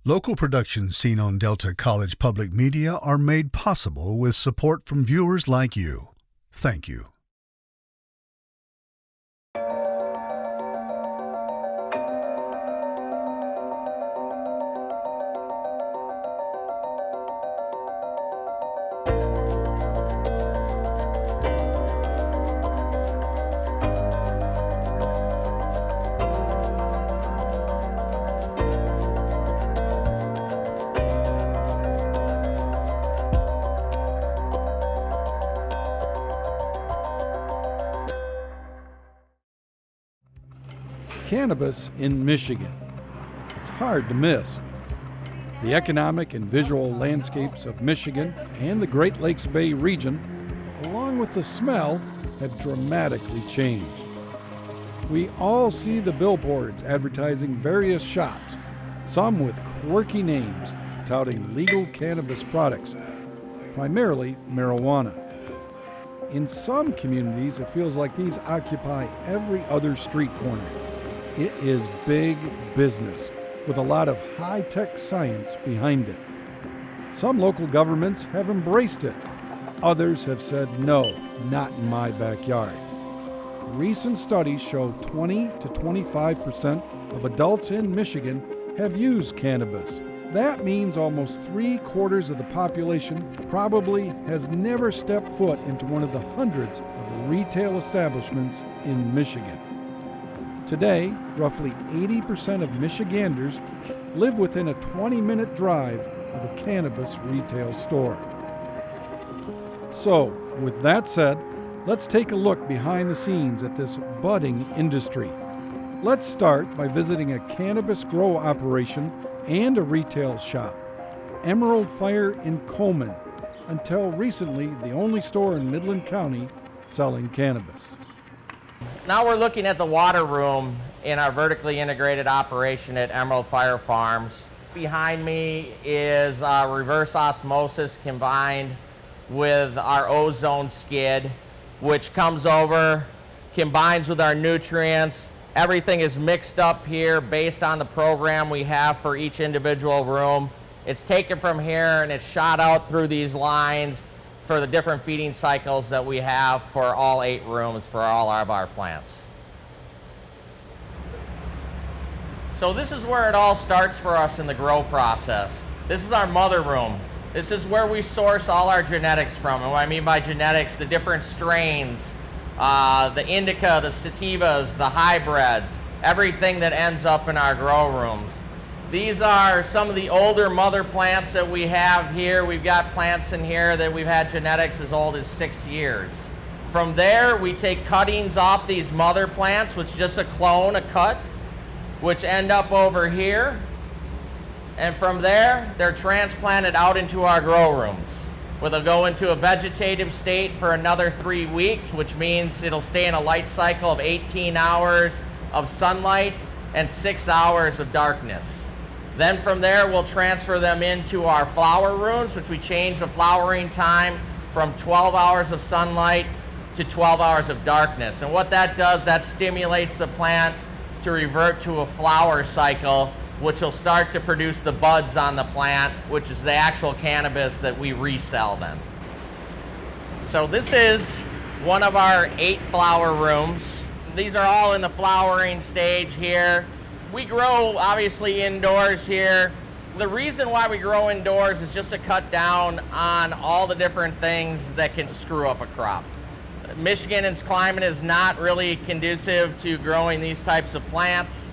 Local productions seen on Delta College Public Media are made possible with support from viewers like you. Thank you. Cannabis in Michigan. It's hard to miss. The economic and visual landscapes of Michigan and the Great Lakes Bay region, along with the smell, have dramatically changed. We all see the billboards advertising various shops, some with quirky names touting legal cannabis products, primarily marijuana. In some communities, it feels like these occupy every other street corner. It is big business with a lot of high-tech science behind it. Some local governments have embraced it. Others have said, no, not in my backyard. Recent studies show 20 to 25% of adults in Michigan have used cannabis. That means almost 3/4 of the population probably has never stepped foot into one of the hundreds of retail establishments in Michigan. Today, roughly 80% of Michiganders live within a 20-minute drive of a cannabis retail store. So, with that said, let's take a look behind the scenes at this budding industry. Let's start by visiting a cannabis grow operation and a retail shop, Emerald Fire in Coleman, until recently the only store in Midland County selling cannabis. Now we're looking at the water room in our vertically integrated operation at Emerald Fire Farms. Behind me is reverse osmosis combined with our ozone skid, which comes over, combines with our nutrients. Everything is mixed up here based on the program we have for each individual room. It's taken from here and it's shot out through these lines for the different feeding cycles that we have for all 8 rooms for all of our plants. So this is where it all starts for us in the grow process. This is our mother room. This is where we source all our genetics from. And what I mean by genetics, the different strains, the indica, the sativas, the hybrids, everything that ends up in our grow rooms. These are some of the older mother plants that we have here. We've got plants in here that we've had genetics as old as 6 years. From there, we take cuttings off these mother plants, which is just a clone, a cut, which end up over here. And from there, they're transplanted out into our grow rooms, where they'll go into a vegetative state for another 3 weeks, which means it'll stay in a light cycle of 18 hours of sunlight and 6 hours of darkness. Then from there, we'll transfer them into our flower rooms, which we change the flowering time from 12 hours of sunlight to 12 hours of darkness. And what that does, that stimulates the plant to revert to a flower cycle, which will start to produce the buds on the plant, which is the actual cannabis that we resell then. So this is one of our 8 flower rooms. These are all in the flowering stage here. We grow obviously indoors here. The reason why we grow indoors is just to cut down on all the different things that can screw up a crop. Michigan's climate is not really conducive to growing these types of plants.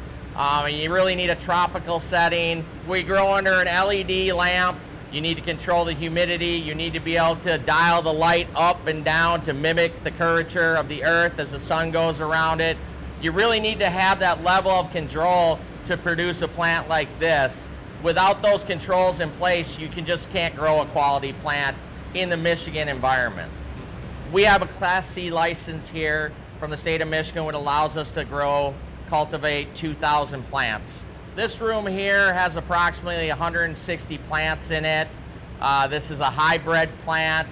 You really need a tropical setting. We grow under an LED lamp. You need to control the humidity. You need to be able to dial the light up and down to mimic the curvature of the earth as the sun goes around it. You really need to have that level of control to produce a plant like this. Without those controls in place, you just can't grow a quality plant in the Michigan environment. We have a Class C license here from the state of Michigan, which allows us to cultivate 2,000 plants. This room here has approximately 160 plants in it. This is a hybrid plant,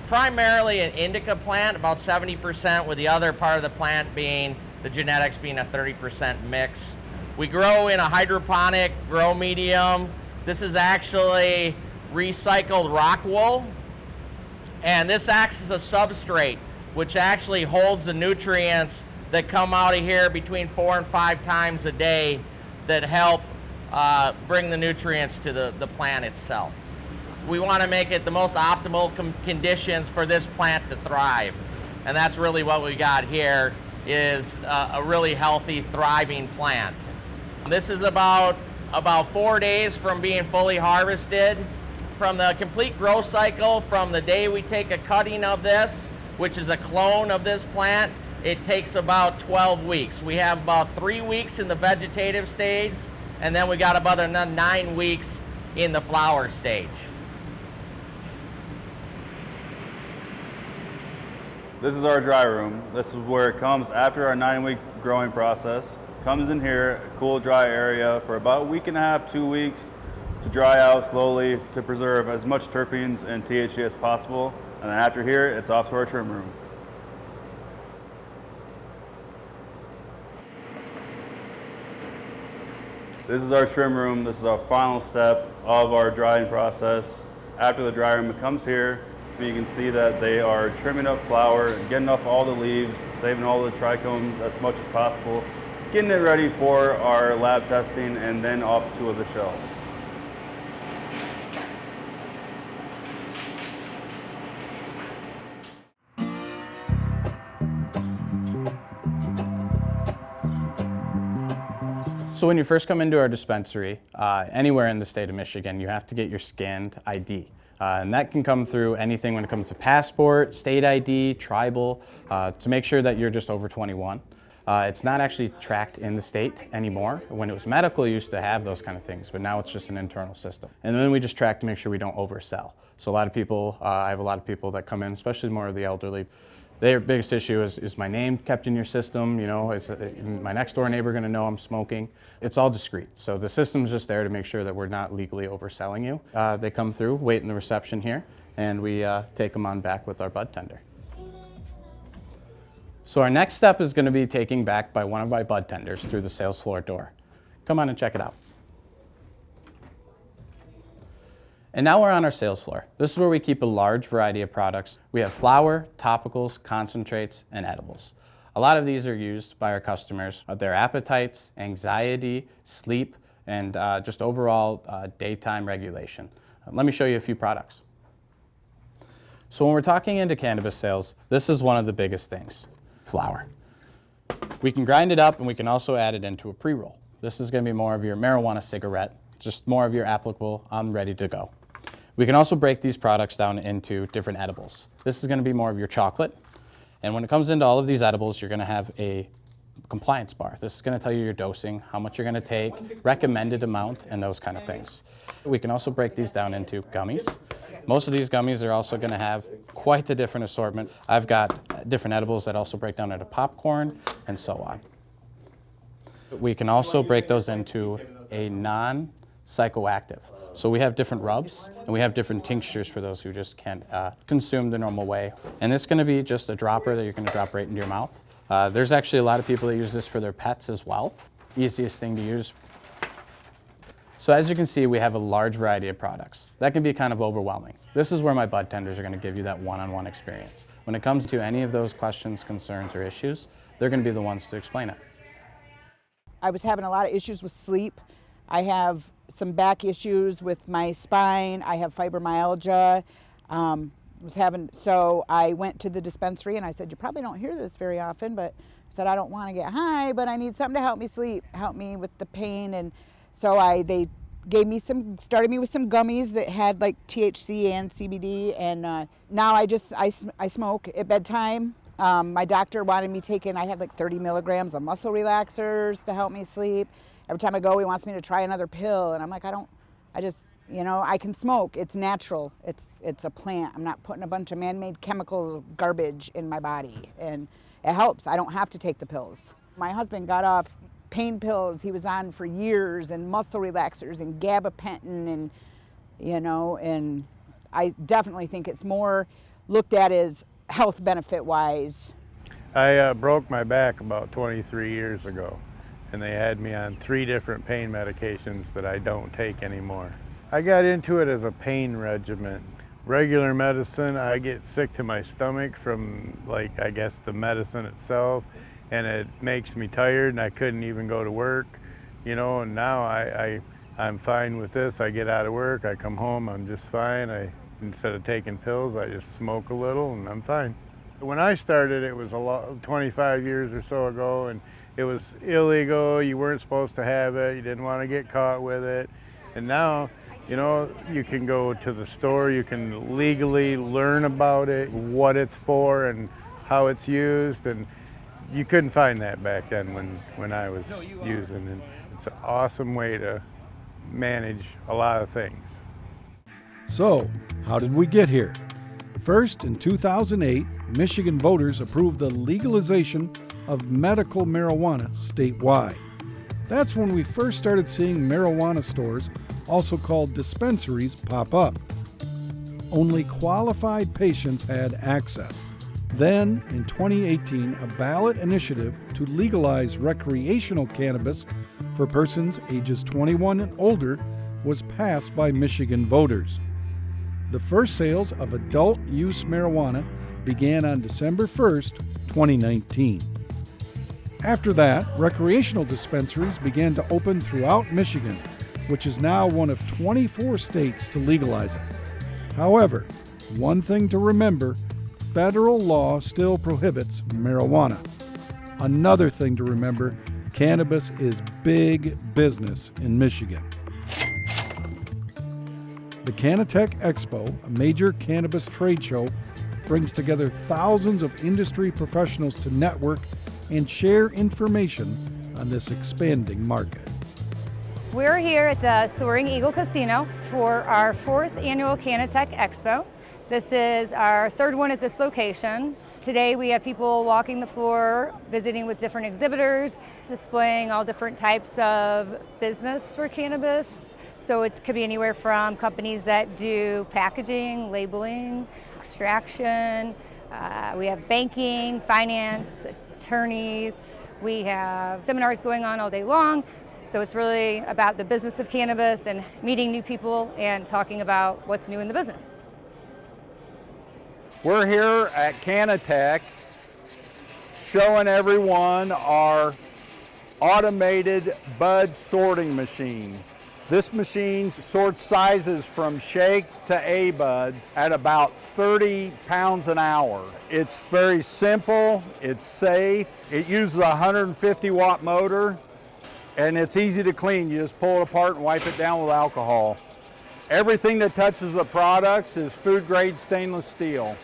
primarily an indica plant, about 70%, with the other part of the plant being the genetics being a 30% mix. We grow in a hydroponic grow medium. This is actually recycled rock wool, and this acts as a substrate, which actually holds the nutrients that come out of here between 4 and 5 times a day that help bring the nutrients to the plant itself. We want to make it the most optimal conditions for this plant to thrive. And that's really what we got here, is a really healthy, thriving plant. This is about 4 days from being fully harvested. From the complete growth cycle, from the day we take a cutting of this, which is a clone of this plant, it takes about 12 weeks. We have about 3 weeks in the vegetative stage, and then we got about another 9 weeks in the flower stage. This is our dry room. This is where it comes after our 9-week growing process. Comes in here, a cool dry area for about a week and a half, 2 weeks to dry out slowly to preserve as much terpenes and THC as possible. And then after here, it's off to our trim room. This is our trim room. This is our final step of our drying process. After the dry room, it comes here. You can see that they are trimming up flower, getting off all the leaves, saving all the trichomes as much as possible, getting it ready for our lab testing, and then off to the shelves. So when you first come into our dispensary, anywhere in the state of Michigan, you have to get your scanned ID. And that can come through anything when it comes to passport, state ID, tribal, to make sure that you're just over 21. It's not actually tracked in the state anymore. When it was medical, you used to have those kind of things, but now it's just an internal system. And then we just track to make sure we don't oversell. So a lot of people, I have a lot of people that come in, especially more of the elderly. Their biggest issue is my name kept in your system? You know, is my next door neighbor going to know I'm smoking? It's all discreet. So the system's just there to make sure that we're not legally overselling you. They come through, wait in the reception here, and we take them on back with our bud tender. So our next step is going to be taking back by one of my bud tenders through the sales floor door. Come on and check it out. And now we're on our sales floor. This is where we keep a large variety of products. We have flower, topicals, concentrates, and edibles. A lot of these are used by our customers. Their appetites, anxiety, sleep, and just overall daytime regulation. Let me show you a few products. So when we're talking into cannabis sales, this is one of the biggest things, flower. We can grind it up, and we can also add it into a pre-roll. This is going to be more of your marijuana cigarette, just more of your applicable on ready to go. We can also break these products down into different edibles. This is going to be more of your chocolate. And when it comes into all of these edibles, you're going to have a compliance bar. This is going to tell you your dosing, how much you're going to take, recommended amount, and those kind of things. We can also break these down into gummies. Most of these gummies are also going to have quite the different assortment. I've got different edibles that also break down into popcorn and so on. We can also break those into a non-psychoactive. So we have different rubs, and we have different tinctures for those who just can't consume the normal way. And this is going to be just a dropper that you're going to drop right into your mouth. There's actually a lot of people that use this for their pets as well. Easiest thing to use. So as you can see, we have a large variety of products. That can be kind of overwhelming. This is where my bud tenders are going to give you that one-on-one experience. When it comes to any of those questions, concerns, or issues, they're going to be the ones to explain it. I was having a lot of issues with sleep. I have some back issues with my spine. I have fibromyalgia. So I went to the dispensary and I said, you probably don't hear this very often, but I said, I don't want to get high, but I need something to help me sleep, help me with the pain. And so they started me with some gummies that had like THC and CBD. And now I smoke at bedtime. My doctor wanted me taking, I had like 30 milligrams of muscle relaxers to help me sleep. Every time I go, he wants me to try another pill. And I'm like, I can smoke. It's natural. It's a plant. I'm not putting a bunch of man-made chemical garbage in my body. And it helps. I don't have to take the pills. My husband got off pain pills he was on for years and muscle relaxers and gabapentin and I definitely think it's more looked at as health benefit wise. I broke my back about 23 years ago, and they had me on 3 different pain medications that I don't take anymore. I got into it as a pain regimen. Regular medicine, I get sick to my stomach from, like, I guess the medicine itself, and it makes me tired and I couldn't even go to work, you know, and now I'm fine with this. I get out of work, I come home, I'm just fine. Instead of taking pills, I just smoke a little and I'm fine. When I started, it was 25 years or so ago, and it was illegal. You weren't supposed to have it. You didn't want to get caught with it. And now, you know, you can go to the store, you can legally learn about it, what it's for and how it's used, and you couldn't find that back then when I was using it. It's an awesome way to manage a lot of things. So, how did we get here? First, in 2008, Michigan voters approved the legalization of medical marijuana statewide. That's when we first started seeing marijuana stores, also called dispensaries, pop up. Only qualified patients had access. Then, in 2018, a ballot initiative to legalize recreational cannabis for persons ages 21 and older was passed by Michigan voters. The first sales of adult use marijuana began on December 1st, 2019. After that, recreational dispensaries began to open throughout Michigan, which is now one of 24 states to legalize it. However, one thing to remember, federal law still prohibits marijuana. Another thing to remember, cannabis is big business in Michigan. The Cannatech Expo, a major cannabis trade show, brings together thousands of industry professionals to network and share information on this expanding market. We're here at the Soaring Eagle Casino for our 4th annual Cannatech Expo. This is our 3rd one at this location. Today we have people walking the floor, visiting with different exhibitors, displaying all different types of business for cannabis. So it could be anywhere from companies that do packaging, labeling, extraction. We have banking, finance, attorneys. We have seminars going on all day long. So it's really about the business of cannabis and meeting new people and talking about what's new in the business. We're here at Cannatech showing everyone our automated bud sorting machine. This machine sorts sizes from shake to A buds at about 30 pounds an hour. It's very simple, it's safe, it uses a 150 watt motor, and it's easy to clean. You just pull it apart and wipe it down with alcohol. Everything that touches the products is food grade stainless steel.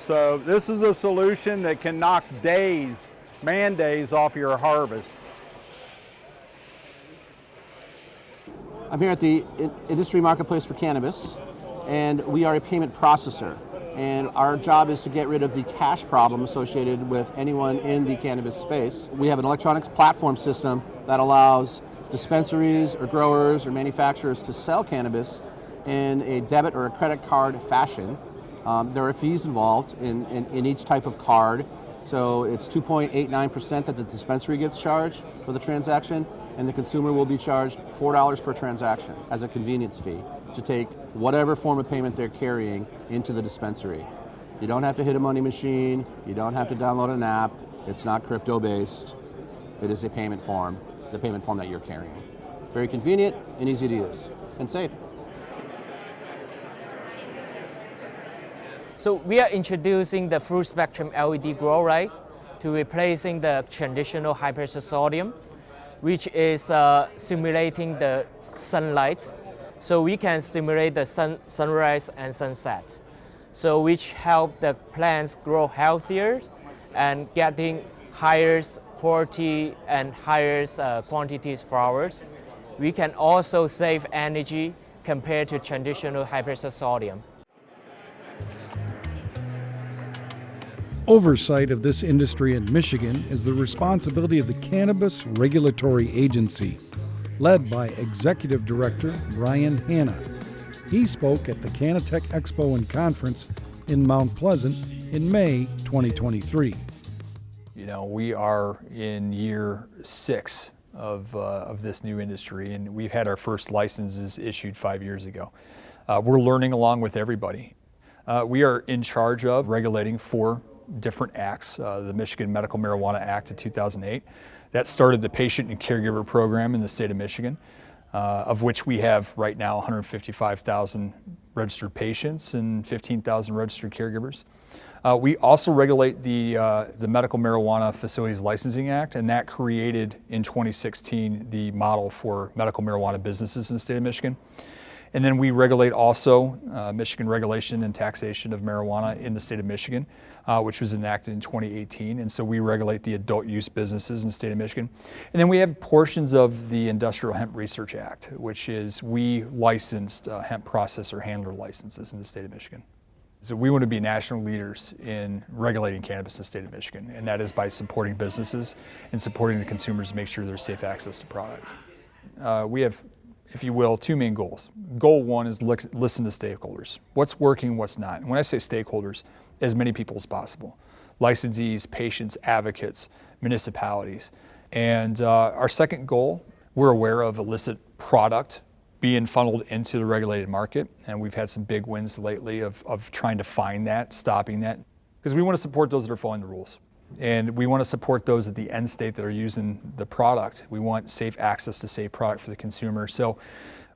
So this is a solution that can knock days, man days off your harvest. I'm here at the industry marketplace for cannabis, and we are a payment processor. And our job is to get rid of the cash problem associated with anyone in the cannabis space. We have an electronics platform system that allows dispensaries or growers or manufacturers to sell cannabis in a debit or a credit card fashion. There are fees involved in each type of card. So it's 2.89% that the dispensary gets charged for the transaction, and the consumer will be charged $4 per transaction as a convenience fee to take whatever form of payment they're carrying into the dispensary. You don't have to hit a money machine, you don't have to download an app, it's not crypto-based, it is a payment form, the payment form that you're carrying. Very convenient and easy to use, and safe. So we are introducing the full spectrum LED grow light to replacing the traditional high pressure sodium, which is simulating the sunlight. So we can simulate the sunrise and sunset. So which help the plants grow healthier and getting higher quality and higher quantities flowers. We can also save energy compared to traditional high pressure sodium. Oversight of this industry in Michigan is the responsibility of the Cannabis Regulatory Agency, led by Executive Director Brian Hanna. He spoke at the Cannatech Expo and Conference in Mount Pleasant in May 2023. You know, we are in year 6 of this new industry, and we've had our first licenses issued 5 years ago. We're learning along with everybody. We are in charge of regulating 4 different acts. The Michigan Medical Marijuana Act of 2008. That started the patient and caregiver program in the state of Michigan, of which we have right now 155,000 registered patients and 15,000 registered caregivers. We also regulate the Medical Marijuana Facilities Licensing Act, and that created in 2016 the model for medical marijuana businesses in the state of Michigan. And then we regulate also Michigan regulation and taxation of marijuana in the state of Michigan, which was enacted in 2018. And so we regulate the adult use businesses in the state of Michigan. And then we have portions of the Industrial Hemp Research Act, which is we licensed hemp processor handler licenses in the state of Michigan. So we want to be national leaders in regulating cannabis in the state of Michigan, and that is by supporting businesses and supporting the consumers to make sure there's safe access to product. We have, if you will, 2 main goals. Goal 1 is listen to stakeholders. What's working, what's not. And when I say stakeholders, as many people as possible. Licensees, patients, advocates, municipalities. And our second goal, we're aware of illicit product being funneled into the regulated market, and we've had some big wins lately of trying to find that, stopping that, because we want to support those that are following the rules. And we want to support those at the end state that are using the product. We want safe access to safe product for the consumer. So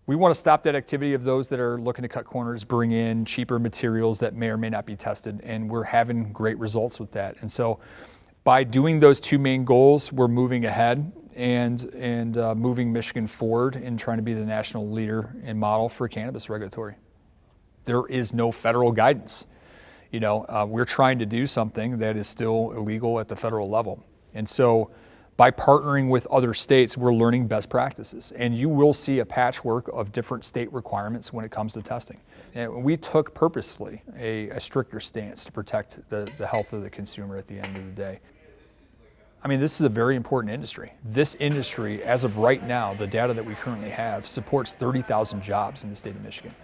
we want to stop that activity of those that are looking to cut corners, bring in cheaper materials that may or may not be tested, and we're having great results with that. And so by doing those 2 main goals, we're moving ahead and moving Michigan forward in trying to be the national leader and model for cannabis regulatory. There is no federal guidance. You know, we're trying to do something that is still illegal at the federal level. And so by partnering with other states, we're learning best practices. And you will see a patchwork of different state requirements when it comes to testing. And we took purposefully a stricter stance to protect the health of the consumer at the end of the day. I mean, this is a very important industry. This industry, as of right now, the data that we currently have, supports 30,000 jobs in the state of Michigan.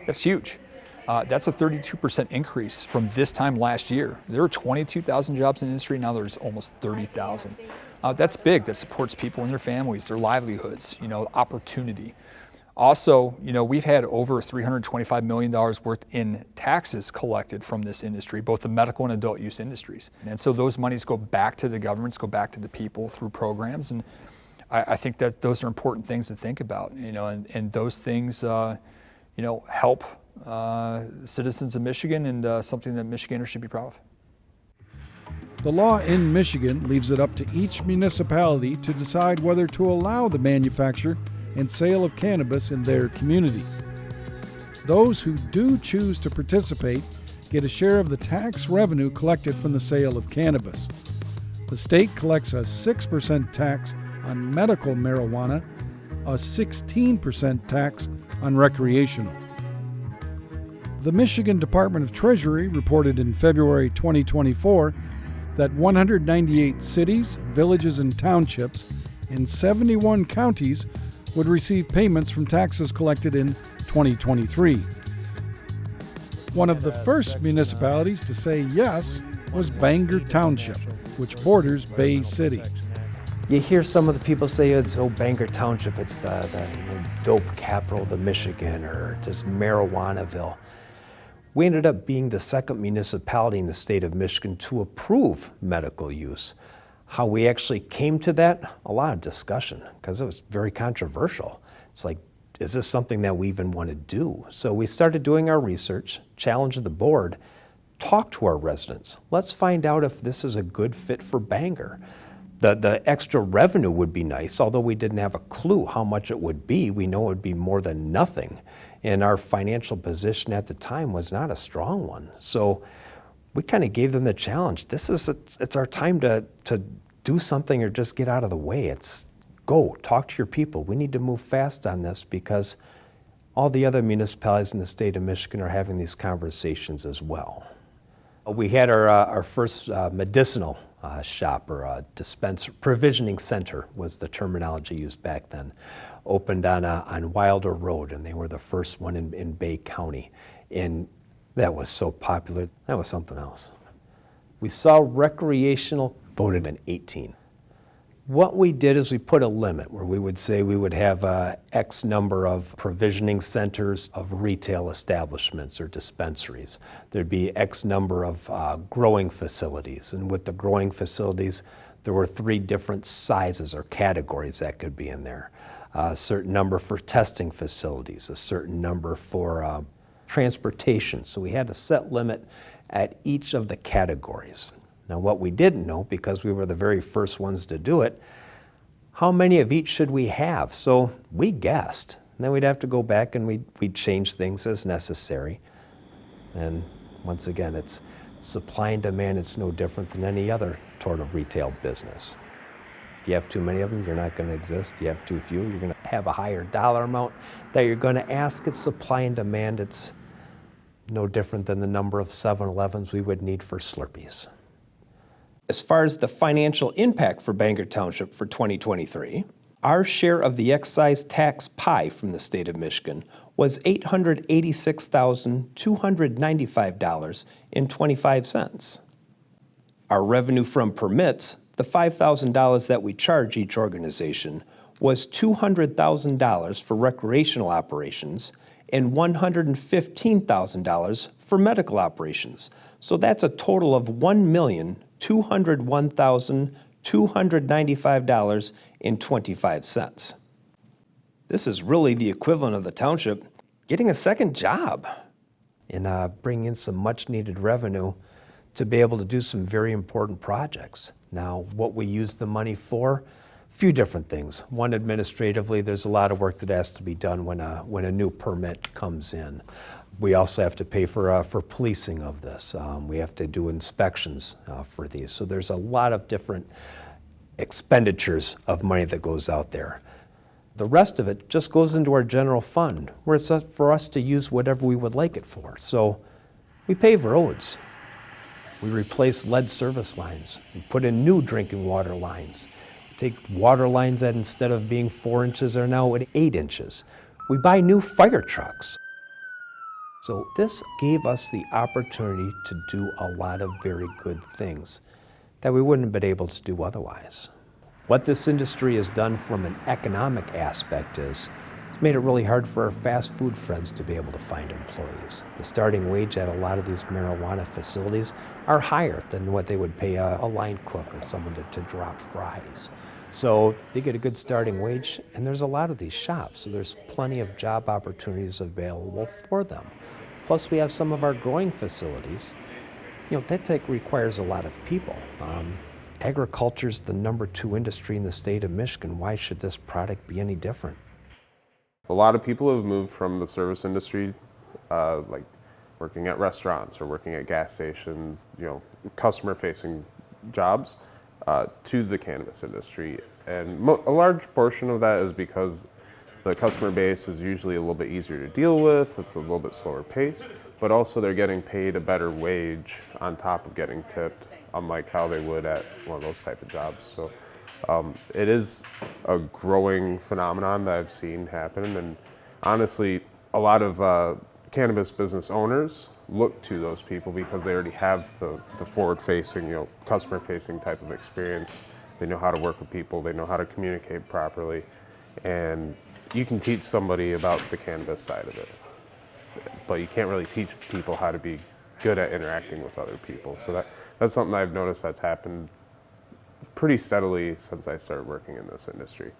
That's huge. That's a 32% increase from this time last year. There were 22,000 jobs in the industry, now there's almost 30,000. That's big. That supports people and their families, their livelihoods, you know, opportunity. Also, you know, we've had over $325 million worth in taxes collected from this industry, both the medical and adult use industries. And so those monies go back to the governments, go back to the people through programs. And I think that those are important things to think about, you know, and those things, you know, help citizens of Michigan and something that Michiganders should be proud of. The law in Michigan leaves it up to each municipality to decide whether to allow the manufacture and sale of cannabis in their community. Those who do choose to participate get a share of the tax revenue collected from the sale of cannabis. The state collects a 6% tax on medical marijuana, a 16% tax on recreational. The Michigan Department of Treasury reported in February 2024 that 198 cities, villages, and townships in 71 counties would receive payments from taxes collected in 2023. One of the first municipalities to say yes was Bangor Township, which borders Bay City. You hear some of the people say it's Bangor Township, it's the dope capital of the Michigan, or just Marijuanaville. We ended up being the second municipality in the state of Michigan to approve medical use. How we actually came to that, a lot of discussion, because it was very controversial. It's like, is this something that we even want to do? So we started doing our research, challenged the board, talked to our residents. Let's find out if this is a good fit for Bangor. The extra revenue would be nice, although we didn't have a clue how much it would be. We know it would be more than nothing. And our financial position at the time was not a strong one. So we kind of gave them the challenge. It's our time to do something or just get out of the way. It's go, talk to your people. We need to move fast on this because all the other municipalities in the state of Michigan are having these conversations as well. We had our first medicinal shop, or provisioning center was the terminology used back then, opened on Wilder Road, and they were the first one in Bay County. And that was so popular. That was something else. We saw recreational voted in 18. What we did is we put a limit where we would say we would have X number of provisioning centers of retail establishments or dispensaries. There'd be X number of growing facilities, and with the growing facilities, there were 3 different sizes or categories that could be in there. A certain number for testing facilities, a certain number for transportation. So we had a set limit at each of the categories. Now what we didn't know, because we were the very first ones to do it, how many of each should we have? So we guessed. And then we'd have to go back and we'd change things as necessary. And once again, it's supply and demand. It's no different than any other sort of retail business. If you have too many of them, you're not going to exist. You have too few, you're going to have a higher dollar amount that you're going to ask. It's supply and demand. It's no different than the number of 7-Elevens we would need for Slurpees. As far as the financial impact for Bangor Township for 2023, our share of the excise tax pie from the state of Michigan was $886,295.25. Our revenue from permits, the $5,000 that we charge each organization, was $200,000 for recreational operations and $115,000 for medical operations. So that's a total of $1,201,295.25. This is really the equivalent of the township getting a second job and bringing in some much-needed revenue to be able to do some very important projects. Now, what we use the money for, a few different things. One, administratively, there's a lot of work that has to be done when a new permit comes in. We also have to pay for policing of this. We have to do inspections for these. So there's a lot of different expenditures of money that goes out there. The rest of it just goes into our general fund, where it's for us to use whatever we would like it for. So we pave roads. We replace lead service lines. We put in new drinking water lines. We take water lines that instead of being 4 inches are now at 8 inches. We buy new fire trucks. So this gave us the opportunity to do a lot of very good things that we wouldn't have been able to do otherwise. What this industry has done from an economic aspect is it's made it really hard for our fast food friends to be able to find employees. The starting wage at a lot of these marijuana facilities are higher than what they would pay a line cook or someone to drop fries. So they get a good starting wage, and there's a lot of these shops, so there's plenty of job opportunities available for them. Plus we have some of our growing facilities. That requires a lot of people. Agriculture is the #2 industry in the state of Michigan. Why should this product be any different? A lot of people have moved from the service industry, like working at restaurants or working at gas stations, customer-facing jobs, to the cannabis industry. And a large portion of that is because the customer base is usually a little bit easier to deal with, it's a little bit slower pace, but also they're getting paid a better wage on top of getting tipped, unlike how they would at one of those type of jobs. So it is a growing phenomenon that I've seen happen, and honestly, a lot of cannabis business owners look to those people because they already have the forward-facing, customer-facing type of experience. They know how to work with people, they know how to communicate properly, and you can teach somebody about the cannabis side of it, but you can't really teach people how to be good at interacting with other people. So that's something I've noticed that's happened pretty steadily since I started working in this industry.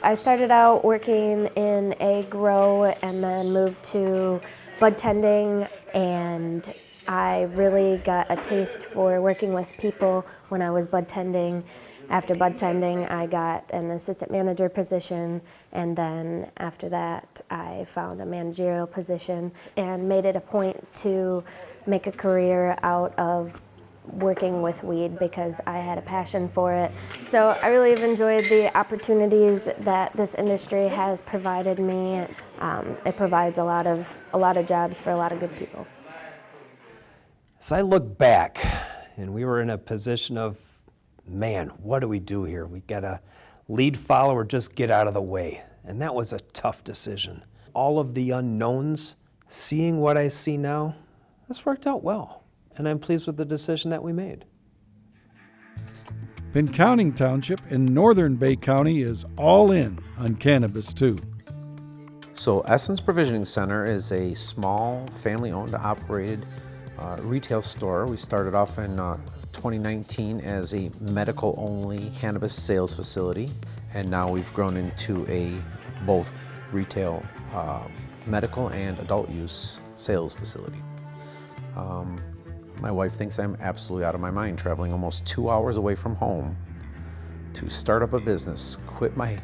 I started out working in a grow and then moved to bud tending, and I really got a taste for working with people when I was bud tending. After bud tending, I got an assistant manager position, and then after that, I found a managerial position and made it a point to make a career out of working with weed because I had a passion for it. So I really have enjoyed the opportunities that this industry has provided me. It provides a lot of jobs for a lot of good people. As I look back, and we were in a position of, man, what do we do here? We got a lead follower, just get out of the way. And that was a tough decision. All of the unknowns, seeing what I see now, this worked out well. And I'm pleased with the decision that we made. Pinconning Township in northern Bay County is all in on cannabis too. So Essence Provisioning Center is a small family-owned operated retail store. We started off in 2019 as a medical-only cannabis sales facility, and now we've grown into a both retail, medical and adult use sales facility. My wife thinks I'm absolutely out of my mind, traveling almost 2 hours away from home to start up a business, quit my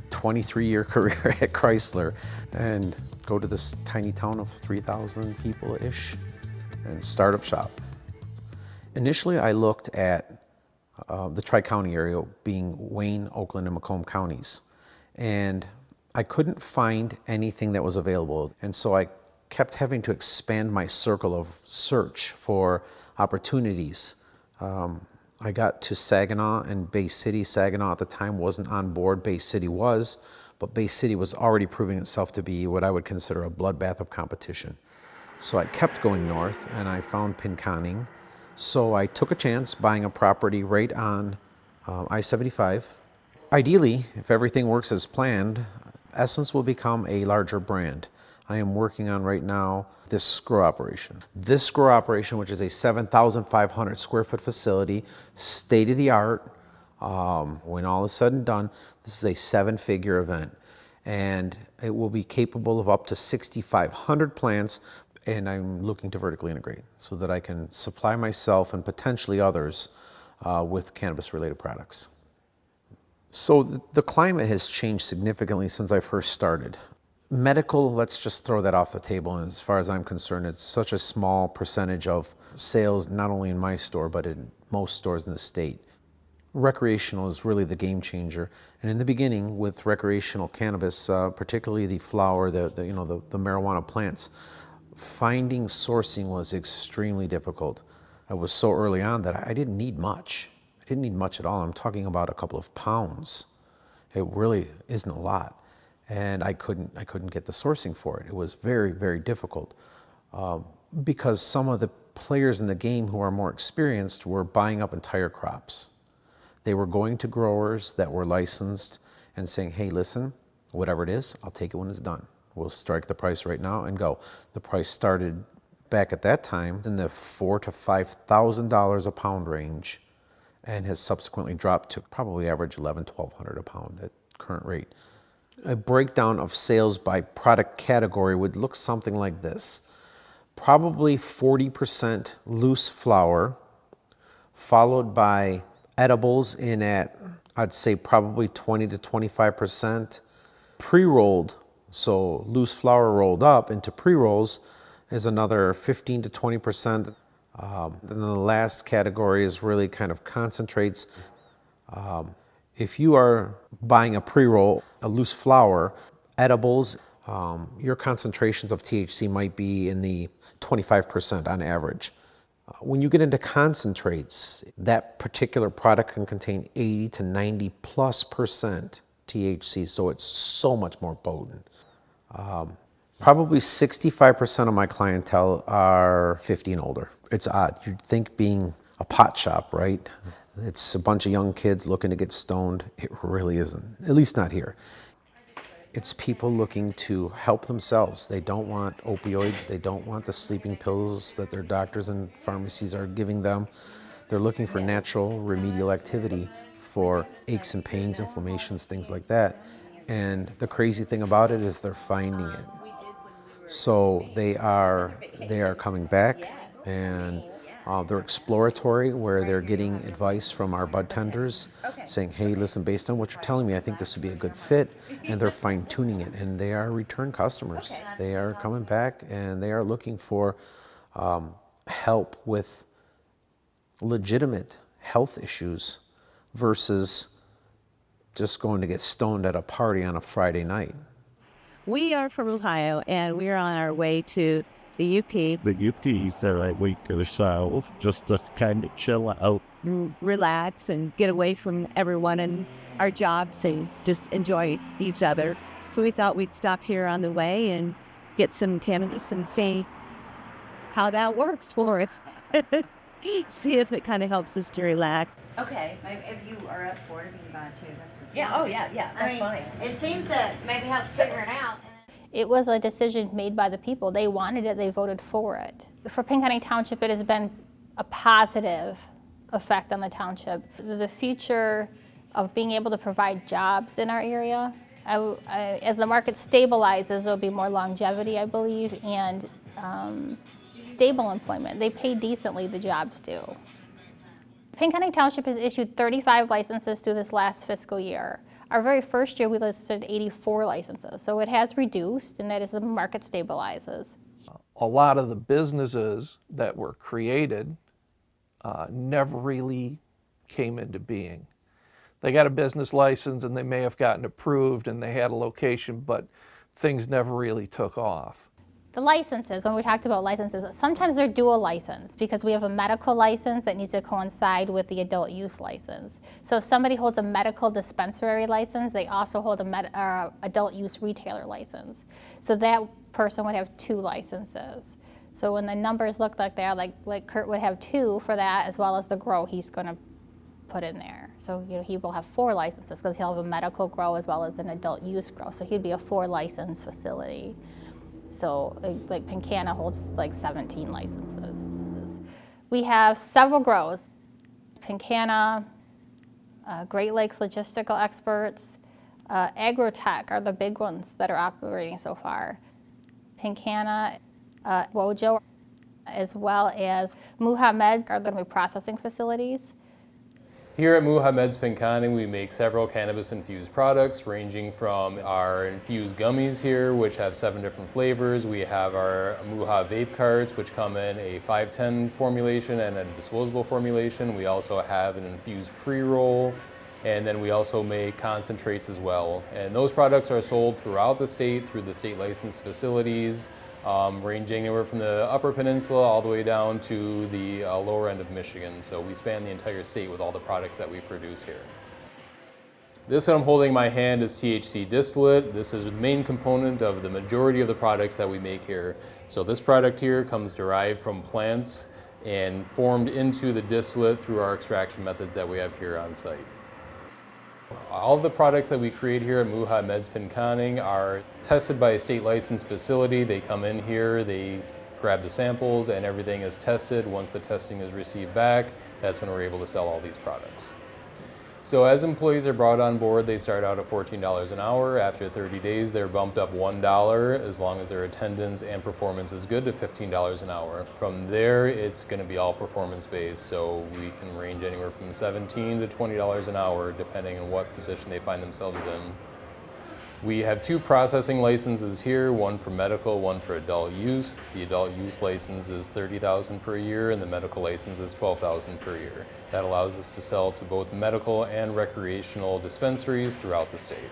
23-year career at Chrysler, and go to this tiny town of 3,000 people-ish and start up shop. Initially, I looked at the Tri-County area, being Wayne, Oakland, and Macomb counties, and I couldn't find anything that was available, and so I kept having to expand my circle of search for opportunities. I got to Saginaw and Bay City. Saginaw at the time wasn't on board, Bay City was, but Bay City was already proving itself to be what I would consider a bloodbath of competition. So I kept going north and I found Pinconning. So I took a chance buying a property right on I-75. Ideally, if everything works as planned, Essence will become a larger brand. I am working on right now this grow operation. This grow operation, which is a 7,500 square foot facility, state of the art. When all is said and done, this is a 7-figure event, and it will be capable of up to 6,500 plants. And I'm looking to vertically integrate so that I can supply myself and potentially others with cannabis-related products. So the climate has changed significantly since I first started. Medical, let's just throw that off the table. And as far as I'm concerned, it's such a small percentage of sales, not only in my store, but in most stores in the state. Recreational is really the game changer. And in the beginning, with recreational cannabis, particularly the flower, the marijuana plants, finding sourcing was extremely difficult. I was so early on that I didn't need much. I didn't need much at all. I'm talking about a couple of pounds. It really isn't a lot. And I couldn't get the sourcing for it. It was very, very difficult because some of the players in the game who are more experienced were buying up entire crops. They were going to growers that were licensed and saying, hey, listen, whatever it is, I'll take it when it's done. We'll strike the price right now and go. The price started back at that time in the $4,000 to $5,000 a pound range and has subsequently dropped to probably average $1,100 to $1,200 a pound at current rate. A breakdown of sales by product category would look something like this. Probably 40% loose flower, followed by edibles in at, I'd say probably 20 to 25%. Pre-rolled, so loose flower rolled up into pre-rolls, is another 15 to 20%. Then the last category is really kind of concentrates. If you are buying a pre-roll, a loose flower, edibles, your concentrations of THC might be in the 25% on average. When you get into concentrates, that particular product can contain 80 to 90 plus percent THC, so it's so much more potent. Probably 65% of my clientele are 50 and older. It's odd. You'd think being a pot shop, right? It's a bunch of young kids looking to get stoned. It really isn't, at least not here. It's people looking to help themselves. They don't want opioids. They don't want the sleeping pills that their doctors and pharmacies are giving them. They're looking for natural remedial activity for aches and pains, inflammations, things like that. And the crazy thing about it is they're finding it. So they are coming back, and they're exploratory, where they're getting advice from our bud tenders saying, hey, listen, based on what you're telling me, I think this would be a good fit, and they're fine-tuning it, and they are return customers. They are coming back, and they are looking for help with legitimate health issues versus just going to get stoned at a party on a Friday night. We are from Ohio, and we are on our way to the UP. The UP is a week or so, just to kind of chill out. Relax and get away from everyone and our jobs and just enjoy each other. So we thought we'd stop here on the way and get some cannabis and see how that works for us. see if it kind of helps us to relax. Okay, maybe if you are up for it, if you can buy two, that's what you Yeah, want. oh yeah, that's fine. It seems to maybe help figure it out. It was a decision made by the people. They wanted it, they voted for it. For Pink County Township, it has been a positive effect on the township. The future of being able to provide jobs in our area, as the market stabilizes, there'll be more longevity, I believe, and stable employment. They pay decently, the jobs do. Pink County Township has issued 35 licenses through this last fiscal year. Our very first year, we listed 84 licenses, so it has reduced, and that is the market stabilizes. A lot of the businesses that were created never really came into being. They got a business license and they may have gotten approved and they had a location, but things never really took off. The licenses, when we talked about licenses, sometimes they're dual license because we have a medical license that needs to coincide with the adult use license. So if somebody holds a medical dispensary license, they also hold a adult use retailer license. So that person would have two licenses. So when the numbers look like that, like Kurt would have two for that, as well as the grow he's going to put in there. So he will have 4 licenses because he'll have a medical grow as well as an adult use grow. So he'd be a 4 license facility. So like Pinkana holds like 17 licenses. We have several grows. Pinkana, Great Lakes logistical experts, Agrotech are the big ones that are operating so far. Pinkana, Wojo, as well as Muhammad are going to be processing facilities. Here at Muhammad's Pinconning, we make several cannabis-infused products, ranging from our infused gummies here, which have 7 different flavors. We have our Muha vape carts, which come in a 510 formulation and a disposable formulation. We also have an infused pre-roll, and then we also make concentrates as well. And those products are sold throughout the state through the state licensed facilities, ranging anywhere from the Upper Peninsula all the way down to the lower end of Michigan. So we span the entire state with all the products that we produce here. This that I'm holding in my hand is THC distillate. This is the main component of the majority of the products that we make here. So this product here comes derived from plants and formed into the distillate through our extraction methods that we have here on site. All the products that we create here at Muha Meds Pinconning are tested by a state licensed facility. They come in here, they grab the samples, and everything is tested. Once the testing is received back, that's when we're able to sell all these products. So as employees are brought on board, they start out at $14 an hour. After 30 days, they're bumped up $1 as long as their attendance and performance is good to $15 an hour. From there, it's going to be all performance-based, so we can range anywhere from $17 to $20 an hour depending on what position they find themselves in. We have 2 processing licenses here, one for medical, one for adult use. The adult use license is $30,000 per year and the medical license is $12,000 per year. That allows us to sell to both medical and recreational dispensaries throughout the state.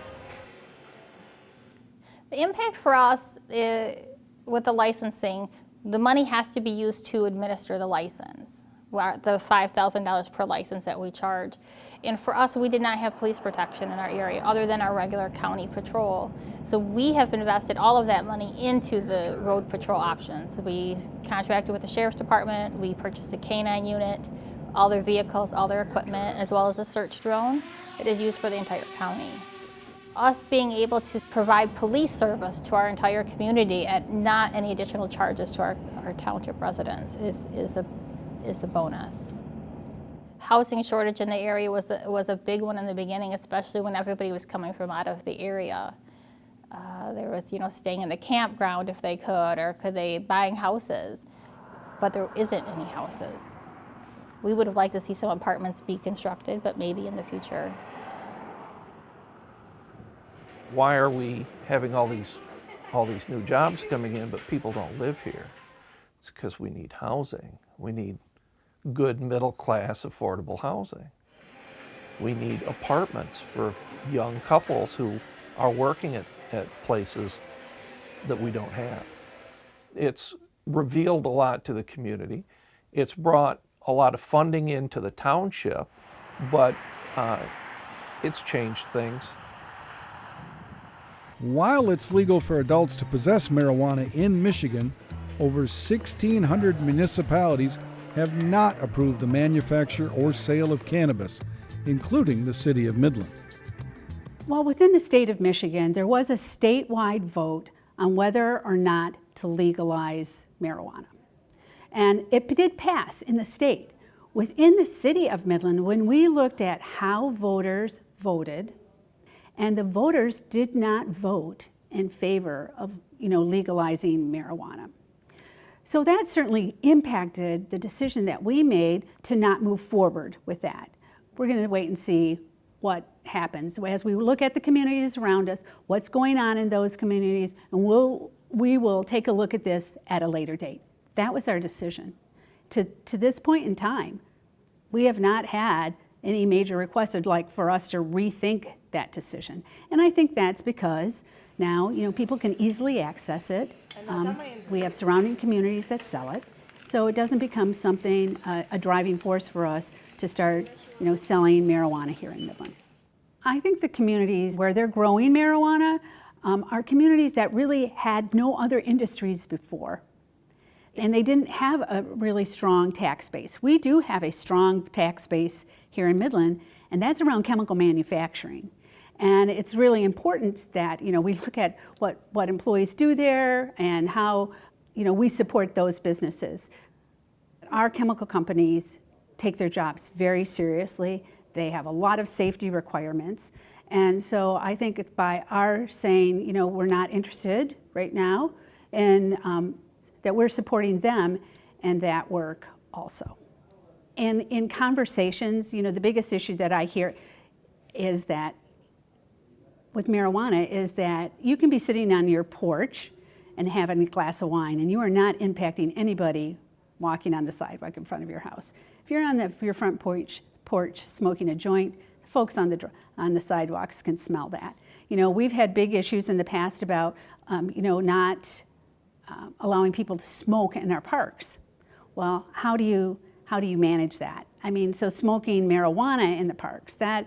The impact for us with the licensing, the money has to be used to administer the license, the $5,000 per license that we charge. And for us, we did not have police protection in our area other than our regular county patrol. So we have invested all of that money into the road patrol options. We contracted with the Sheriff's Department, we purchased a K-9 unit, all their vehicles, all their equipment, as well as a search drone. It is used for the entire county. Us being able to provide police service to our entire community at not any additional charges to our township residents is a bonus. Housing shortage in the area was a big one in the beginning, especially when everybody was coming from out of the area. There was, staying in the campground if they could, or could they buying houses, but there isn't any houses. We would have liked to see some apartments be constructed, but maybe in the future. Why are we having all these new jobs coming in, but people don't live here? It's because we need housing. We need good middle-class affordable housing. We need apartments for young couples who are working at places that we don't have. It's revealed a lot to the community. It's brought a lot of funding into the township, but it's changed things. While it's legal for adults to possess marijuana in Michigan, over 1,600 municipalities have not approved the manufacture or sale of cannabis, including the city of Midland. Well, within the state of Michigan, there was a statewide vote on whether or not to legalize marijuana. And it did pass in the state. Within the city of Midland, when we looked at how voters voted, and the voters did not vote in favor of legalizing marijuana. So that certainly impacted the decision that we made to not move forward with that. We're going to wait and see what happens as we look at the communities around us, what's going on in those communities, and we will take a look at this at a later date. That was our decision. To this point in time, we have not had any major requests like for us to rethink that decision. And I think that's because now people can easily access it. We have surrounding communities that sell it, so it doesn't become something a driving force for us to start selling marijuana here in Midland. I think the communities where they're growing marijuana are communities that really had no other industries before. And they didn't have a really strong tax base. We do have a strong tax base here in Midland, and that's around chemical manufacturing. And it's really important that we look at what employees do there and how we support those businesses. Our chemical companies take their jobs very seriously. They have a lot of safety requirements. And so I think by our saying, we're not interested right now, and that we're supporting them and that work also. And in conversations, the biggest issue that I hear is that with marijuana is that you can be sitting on your porch and having a glass of wine, and you are not impacting anybody walking on the sidewalk in front of your house. If you're on your front porch smoking a joint, folks on the sidewalks can smell that. We've had big issues in the past about not allowing people to smoke in our parks. Well, how do you manage that? So smoking marijuana in the parks, that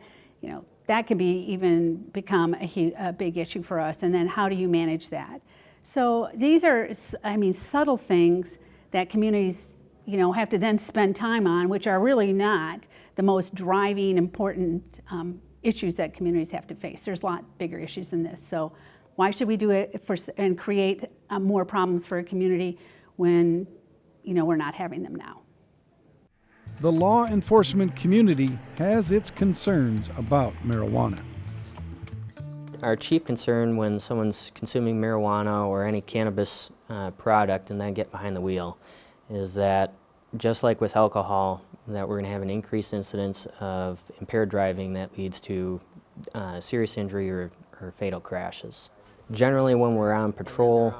can become a big issue for us. And then how do you manage that? So these are, subtle things that communities, have to then spend time on, which are really not the most driving, important issues that communities have to face. There's a lot bigger issues than this. So why should we do it and create more problems for a community when, we're not having them now? The law enforcement community has its concerns about marijuana. Our chief concern when someone's consuming marijuana or any cannabis product and then get behind the wheel is that, just like with alcohol, that we're going to have an increased incidence of impaired driving that leads to serious injury or fatal crashes. Generally, when we're on patrol,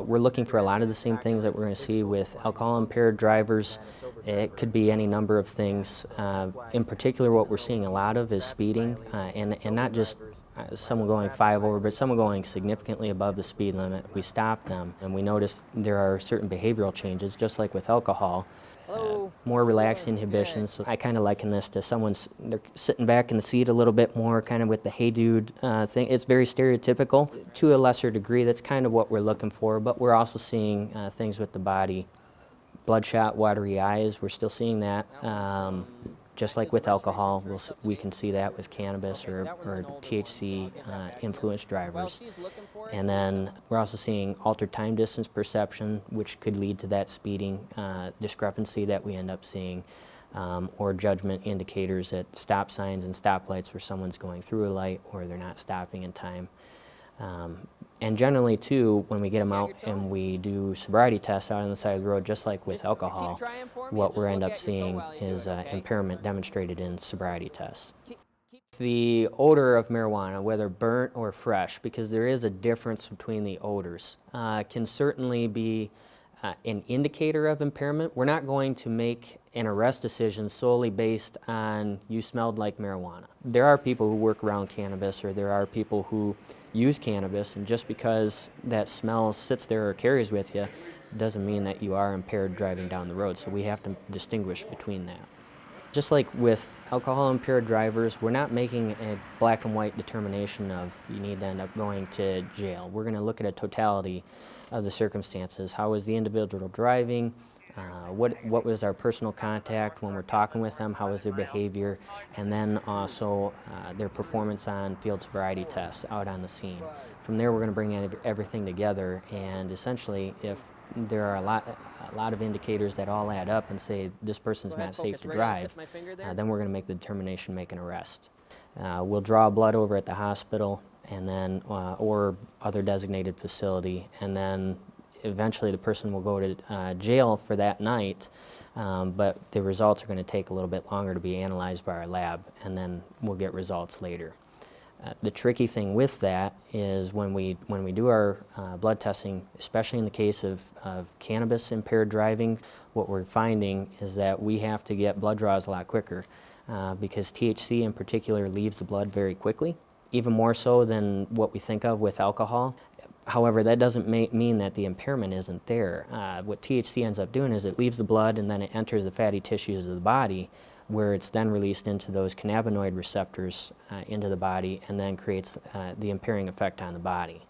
we're looking for a lot of the same things that we're going to see with alcohol-impaired drivers. It could be any number of things. In particular, what we're seeing a lot of is speeding, and not just someone going 5 over, but someone going significantly above the speed limit. We stop them, and we notice there are certain behavioral changes, just like with alcohol. More relaxed inhibitions. So I kind of liken this to they're sitting back in the seat a little bit more, kind of with the hey dude thing. It's very stereotypical. To a lesser degree, that's kind of what we're looking for, but we're also seeing things with the body. Bloodshot, watery eyes, we're still seeing that. Just like with alcohol, we can see that with cannabis or THC-influenced drivers. And then we're also seeing altered time distance perception, which could lead to that speeding discrepancy that we end up seeing, or judgment indicators at stop signs and stoplights where someone's going through a light or they're not stopping in time. And generally, too, when we get them out and we do sobriety tests out on the side of the road, just like with alcohol, what we end up seeing is impairment demonstrated in sobriety tests. The odor of marijuana, whether burnt or fresh, because there is a difference between the odors, can certainly be an indicator of impairment. We're not going to make an arrest decision solely based on you smelled like marijuana. There are people who work around cannabis, or there are people who use cannabis, and just because that smell sits there or carries with you doesn't mean that you are impaired driving down the road. So we have to distinguish between that. Just like with alcohol-impaired drivers, we're not making a black and white determination of you need to end up going to jail. We're going to look at a totality of the circumstances. How is the individual driving? What was our personal contact when we're talking with them? How was their behavior? And then also their performance on field sobriety tests out on the scene. From there, we're going to bring everything together, and essentially, if there are a lot of indicators that all add up and say this person's not safe to drive, then we're going to make the determination, make an arrest. We'll draw blood over at the hospital, and then or other designated facility, and then eventually the person will go to jail for that night, but the results are going to take a little bit longer to be analyzed by our lab, and then we'll get results later. The tricky thing with that is when we do our blood testing, especially in the case of cannabis impaired driving, what we're finding is that we have to get blood draws a lot quicker because THC in particular leaves the blood very quickly, even more so than what we think of with alcohol. However, that doesn't mean that the impairment isn't there. What THC ends up doing is it leaves the blood and then it enters the fatty tissues of the body, where it's then released into those cannabinoid receptors into the body and then creates the impairing effect on the body.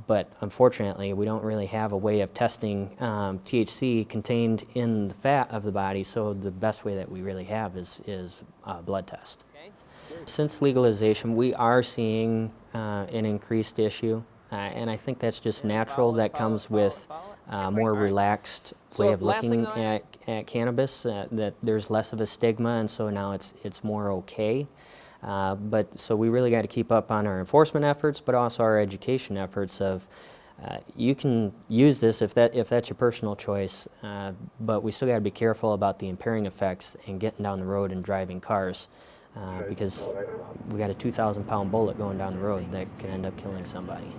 But unfortunately, we don't really have a way of testing THC contained in the fat of the body, so the best way that we really have is a blood test. Since legalization, we are seeing an increased issue, and I think that's just natural. That comes with more relaxed way of looking at cannabis, that there's less of a stigma, and so now it's more okay. But so we really got to keep up on our enforcement efforts, but also our education efforts of you can use this if that's your personal choice, but we still got to be careful about the impairing effects and getting down the road and driving cars, because we got a 2,000-pound bullet going down the road that can end up killing somebody.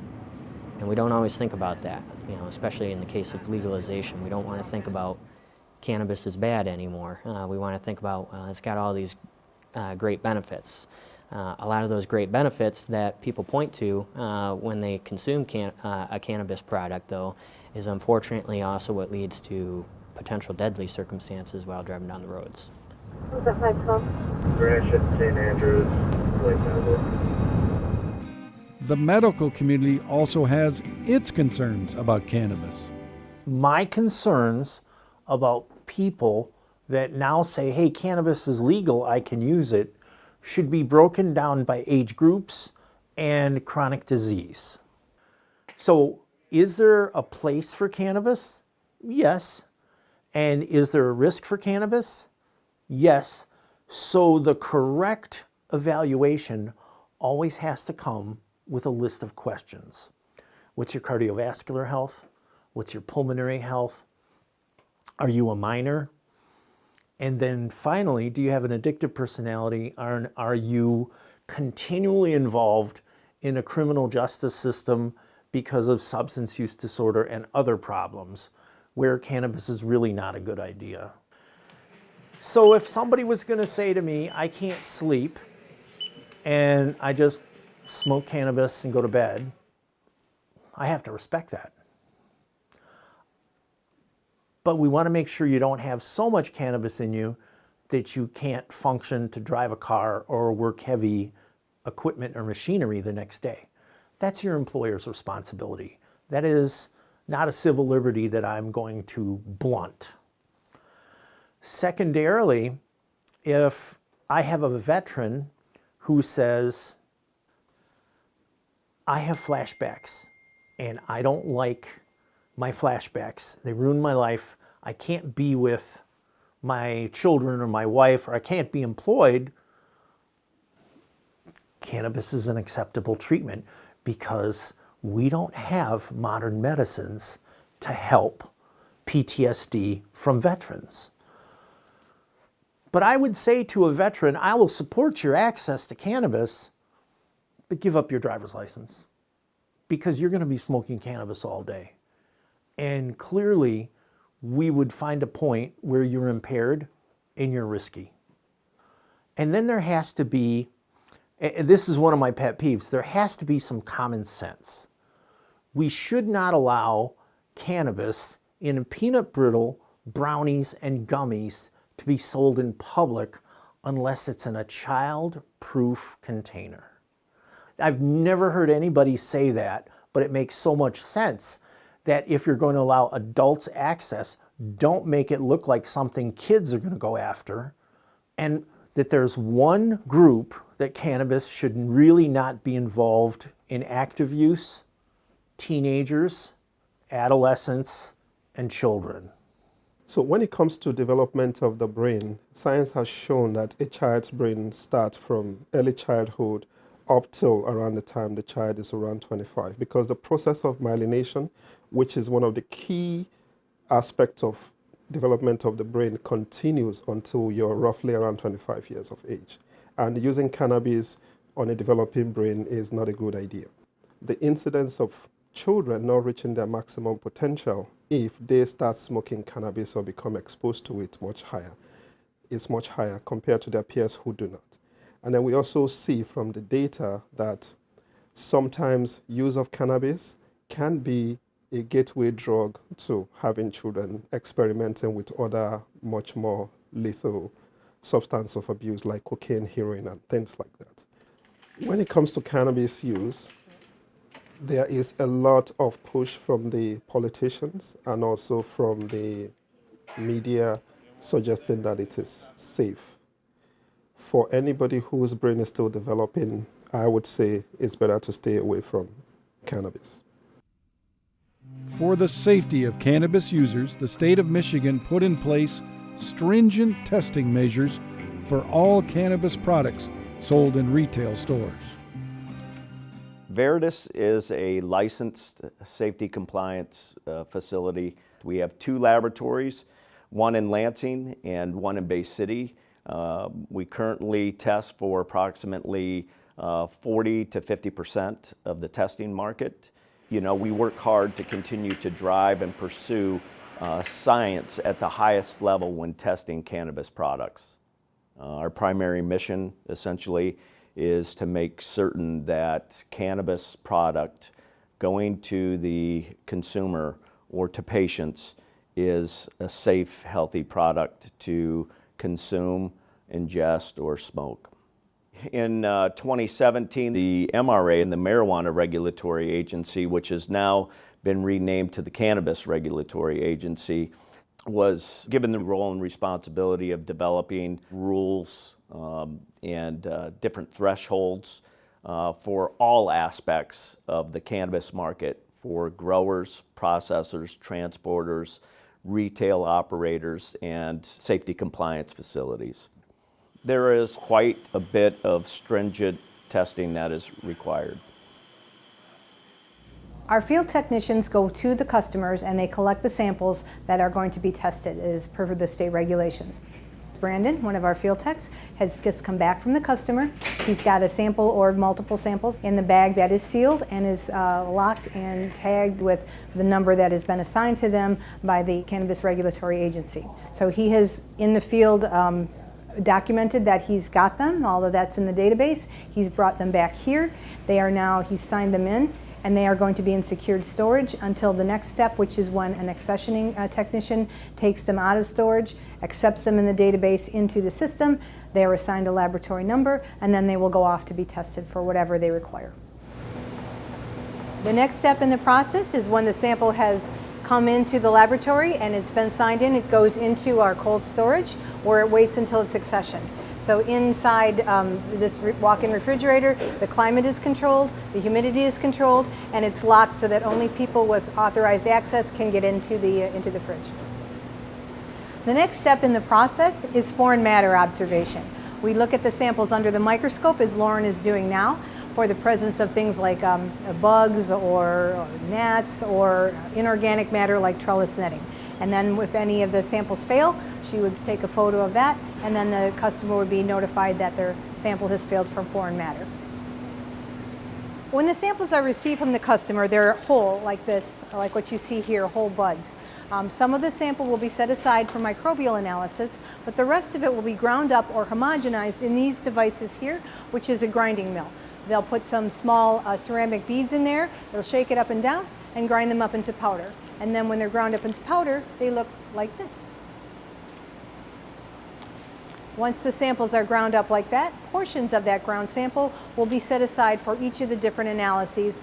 And we don't always think about that, especially in the case of legalization. We don't want to think about cannabis is bad anymore. We want to think about, well, it's got all these great benefits. A lot of those great benefits that people point to when they consume a cannabis product, though, is unfortunately also what leads to potential deadly circumstances while driving down the roads. St. Andrews, The medical community also has its concerns about cannabis. My concerns about people that now say, hey, cannabis is legal, I can use it, should be broken down by age groups and chronic disease. So is there a place for cannabis? Yes. And is there a risk for cannabis? Yes. So the correct evaluation always has to come with a list of questions. What's your cardiovascular health? What's your pulmonary health? Are you a minor? And then finally, do you have an addictive personality? Are you continually involved in a criminal justice system because of substance use disorder and other problems where cannabis is really not a good idea? So if somebody was going to say to me, I can't sleep and I just smoke cannabis and go to bed, I have to respect that. But we want to make sure you don't have so much cannabis in you that you can't function to drive a car or work heavy equipment or machinery the next day. That's your employer's responsibility. That is not a civil liberty that I'm going to blunt. Secondarily, if I have a veteran who says, I have flashbacks and I don't like my flashbacks, they ruin my life, I can't be with my children or my wife, or I can't be employed, cannabis is an acceptable treatment because we don't have modern medicines to help PTSD from veterans. But I would say to a veteran, I will support your access to cannabis, but give up your driver's license because you're going to be smoking cannabis all day. And clearly, we would find a point where you're impaired and you're risky. And then there has to be, and this is one of my pet peeves, there has to be some common sense. We should not allow cannabis in peanut brittle, brownies, and gummies to be sold in public unless it's in a child-proof container. I've never heard anybody say that, but it makes so much sense that if you're going to allow adults access, don't make it look like something kids are going to go after, and that there's one group that cannabis should really not be involved in active use: teenagers, adolescents, and children. So when it comes to development of the brain, science has shown that a child's brain starts from early childhood up till around the time the child is around 25, because the process of myelination, which is one of the key aspects of development of the brain, continues until you're roughly around 25 years of age. And using cannabis on a developing brain is not a good idea. The incidence of children not reaching their maximum potential if they start smoking cannabis or become exposed to it is much higher compared to their peers who do not. And then we also see from the data that sometimes use of cannabis can be a gateway drug to having children experimenting with other much more lethal substance of abuse like cocaine, heroin, and things like that. When it comes to cannabis use, there is a lot of push from the politicians and also from the media suggesting that it is safe. For anybody whose brain is still developing, I would say it's better to stay away from cannabis. For the safety of cannabis users, the state of Michigan put in place stringent testing measures for all cannabis products sold in retail stores. Veritas is a licensed safety compliance facility. We have 2 laboratories, one in Lansing and one in Bay City. We currently test for approximately 40 to 50% of the testing market. You know, we work hard to continue to drive and pursue science at the highest level when testing cannabis products. Our primary mission, essentially, is to make certain that cannabis product going to the consumer or to patients is a safe, healthy product to consume, ingest, or smoke. In 2017, the MRA, the Marijuana Regulatory Agency, which has now been renamed to the Cannabis Regulatory Agency, was given the role and responsibility of developing rules and different thresholds for all aspects of the cannabis market for growers, processors, transporters, retail operators, and safety compliance facilities. There is quite a bit of stringent testing that is required. Our field technicians go to the customers and they collect the samples that are going to be tested as per the state regulations. Brandon, one of our field techs, has just come back from the customer. He's got a sample or multiple samples in the bag that is sealed and is locked and tagged with the number that has been assigned to them by the Cannabis Regulatory Agency. So he has, in the field, documented that he's got them, all of that's in the database. He's brought them back here. They are now, he's signed them in, and they are going to be in secured storage until the next step, which is when an accessioning technician takes them out of storage, accepts them in the database into the system. They are assigned a laboratory number, and then they will go off to be tested for whatever they require. The next step in the process is when the sample has come into the laboratory and it's been signed in, it goes into our cold storage where it waits until it's accessioned. So inside this walk-in refrigerator, the climate is controlled, the humidity is controlled, and it's locked so that only people with authorized access can get into the fridge. The next step in the process is foreign matter observation. We look at the samples under the microscope, as Lauren is doing now, for the presence of things like bugs or gnats or inorganic matter like trellis netting. And then if any of the samples fail, she would take a photo of that, and then the customer would be notified that their sample has failed from foreign matter. When the samples are received from the customer, they're whole like this, like what you see here, whole buds. Some of the sample will be set aside for microbial analysis, but the rest of it will be ground up or homogenized in these devices here, which is a grinding mill. They'll put some small ceramic beads in there, they'll shake it up and down and grind them up into powder. And then when they're ground up into powder, they look like this. Once the samples are ground up like that, portions of that ground sample will be set aside for each of the different analyses.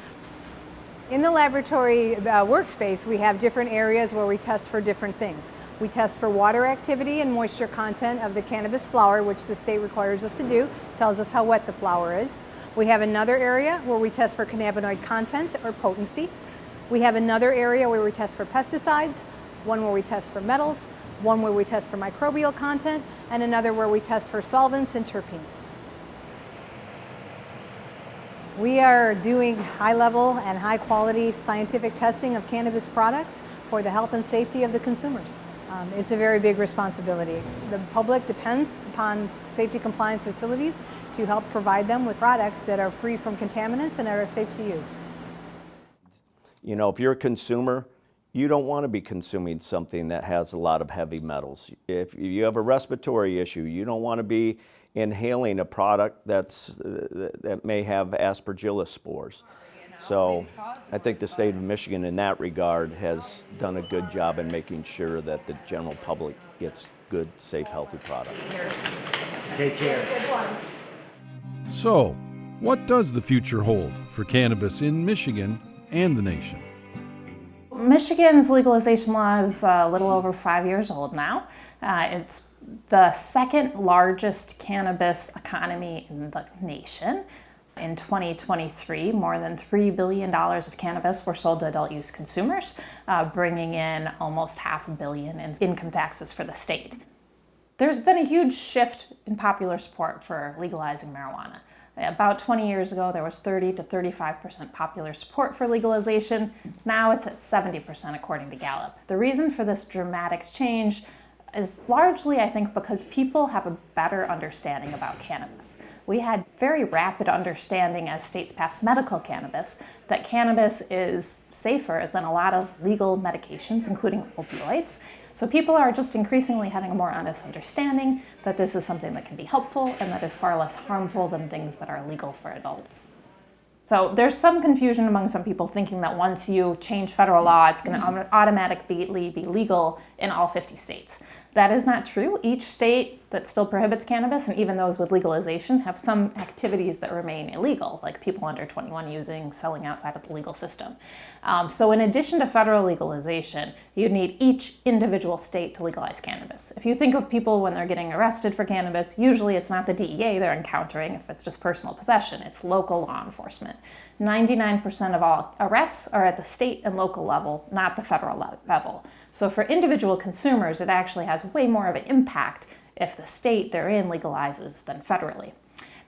In the laboratory workspace, we have different areas where we test for different things. We test for water activity and moisture content of the cannabis flower, which the state requires us to do, tells us how wet the flower is. We have another area where we test for cannabinoid content or potency. We have another area where we test for pesticides, one where we test for metals, one where we test for microbial content, and another where we test for solvents and terpenes. We are doing high-level and high-quality scientific testing of cannabis products for the health and safety of the consumers. It's a very big responsibility. The public depends upon safety compliance facilities to help provide them with products that are free from contaminants and are safe to use. You know, if you're a consumer, you don't want to be consuming something that has a lot of heavy metals. If you have a respiratory issue, you don't want to be inhaling a product that may have aspergillus spores. So I think the state of Michigan in that regard has done a good job in making sure that the general public gets good, safe, healthy products. Take care. So, what does the future hold for cannabis in Michigan and the nation? Michigan's legalization law is a little over 5 years old now. It's the second largest cannabis economy in the nation. In 2023, more than $3 billion of cannabis were sold to adult use consumers, bringing in almost $500 million in income taxes for the state. There's been a huge shift in popular support for legalizing marijuana. About 20 years ago, there was 30 to 35% popular support for legalization. Now it's at 70% according to Gallup. The reason for this dramatic change is largely, I think, because people have a better understanding about cannabis. We had very rapid understanding as states passed medical cannabis that cannabis is safer than a lot of legal medications, including opioids. So people are just increasingly having a more honest understanding that this is something that can be helpful and that is far less harmful than things that are legal for adults. So there's some confusion among some people thinking that once you change federal law, it's going to automatically be legal in all 50 states. That is not true. Each state that still prohibits cannabis, and even those with legalization, have some activities that remain illegal, like people under 21 using, selling outside of the legal system. So in addition to federal legalization, you need each individual state to legalize cannabis. If you think of people when they're getting arrested for cannabis, usually it's not the DEA they're encountering if it's just personal possession, it's local law enforcement. 99% of all arrests are at the state and local level, not the federal level. So for individual consumers, it actually has way more of an impact if the state they're in legalizes than federally.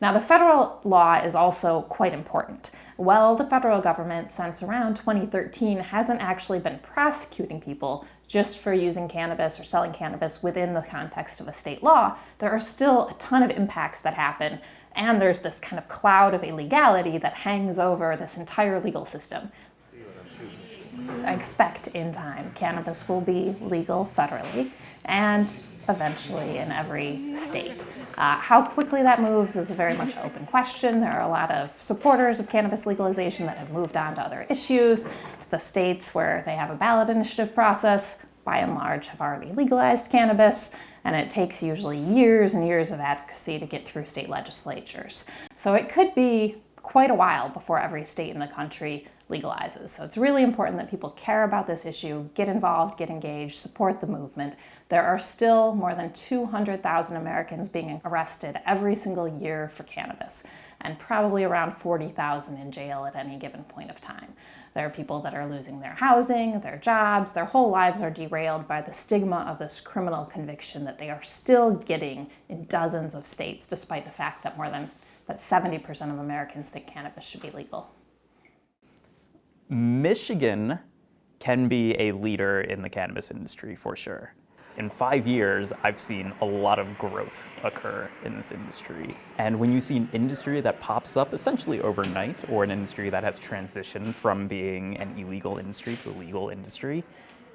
Now, the federal law is also quite important. Well, the federal government, since around 2013, hasn't actually been prosecuting people just for using cannabis or selling cannabis within the context of a state law. There are still a ton of impacts that happen, and there's this kind of cloud of illegality that hangs over this entire legal system. I expect in time cannabis will be legal federally and eventually in every state. How quickly that moves is a very much open question. There are a lot of supporters of cannabis legalization that have moved on to other issues. The states where they have a ballot initiative process, by and large, have already legalized cannabis, and it takes usually years and years of advocacy to get through state legislatures. So it could be quite a while before every state in the country legalizes. So it's really important that people care about this issue, get involved, get engaged, support the movement. There are still more than 200,000 Americans being arrested every single year for cannabis, and probably around 40,000 in jail at any given point of time. There are people that are losing their housing, their jobs, their whole lives are derailed by the stigma of this criminal conviction that they are still getting in dozens of states, despite the fact that 70% of Americans think cannabis should be legal. Michigan can be a leader in the cannabis industry for sure. In 5 years, I've seen a lot of growth occur in this industry. And when you see an industry that pops up essentially overnight, or an industry that has transitioned from being an illegal industry to a legal industry,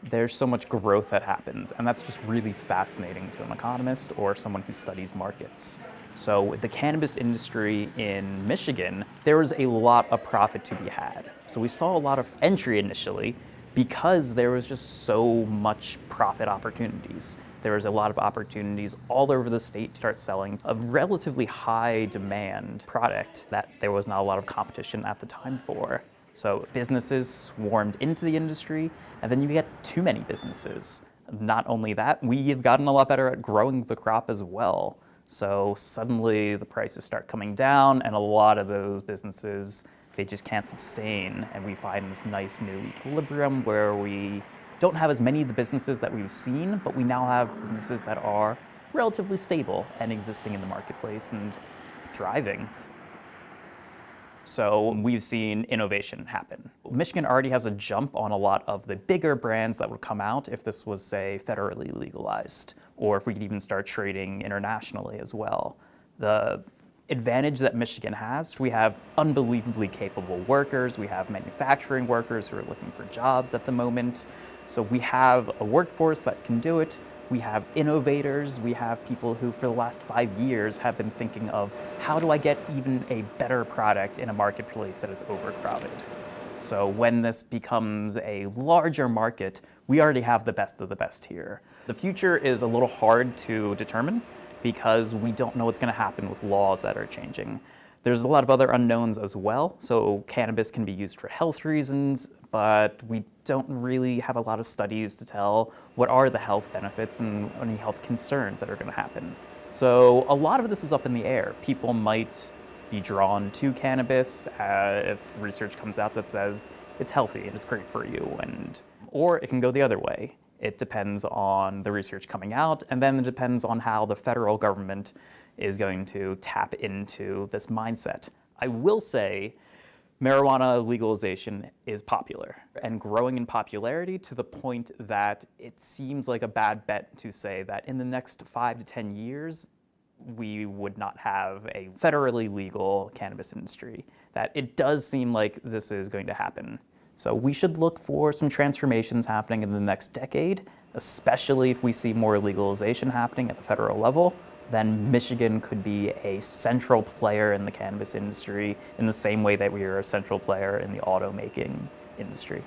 there's so much growth that happens. And that's just really fascinating to an economist or someone who studies markets. So with the cannabis industry in Michigan, there was a lot of profit to be had. So we saw a lot of entry initially because there was just so much profit opportunities. There was a lot of opportunities all over the state to start selling a relatively high demand product that there was not a lot of competition at the time for. So businesses swarmed into the industry, and then you get too many businesses. Not only that, we've gotten a lot better at growing the crop as well. So suddenly the prices start coming down, and a lot of those businesses, they just can't sustain, and we find this nice new equilibrium where we don't have as many of the businesses that we've seen, but we now have businesses that are relatively stable and existing in the marketplace and thriving. So we've seen innovation happen. Michigan already has a jump on a lot of the bigger brands that would come out if this was, say, federally legalized, or if we could even start trading internationally as well. The advantage that Michigan has, we have unbelievably capable workers, we have manufacturing workers who are looking for jobs at the moment. So we have a workforce that can do it. We have innovators, we have people who for the last 5 years have been thinking of how do I get even a better product in a marketplace that is overcrowded. So when this becomes a larger market, we already have the best of the best here. The future is a little hard to determine because we don't know what's going to happen with laws that are changing. There's a lot of other unknowns as well. So cannabis can be used for health reasons, but we don't really have a lot of studies to tell what are the health benefits and any health concerns that are going to happen. So a lot of this is up in the air. People might be drawn to cannabis if research comes out that says it's healthy and it's great for you, or it can go the other way. It depends on the research coming out, and then it depends on how the federal government is going to tap into this mindset. I will say marijuana legalization is popular and growing in popularity to the point that it seems like a bad bet to say that in the next 5 to 10 years, we would not have a federally legal cannabis industry. That it does seem like this is going to happen. So we should look for some transformations happening in the next decade, especially if we see more legalization happening at the federal level. Then Michigan could be a central player in the cannabis industry in the same way that we are a central player in the automaking industry.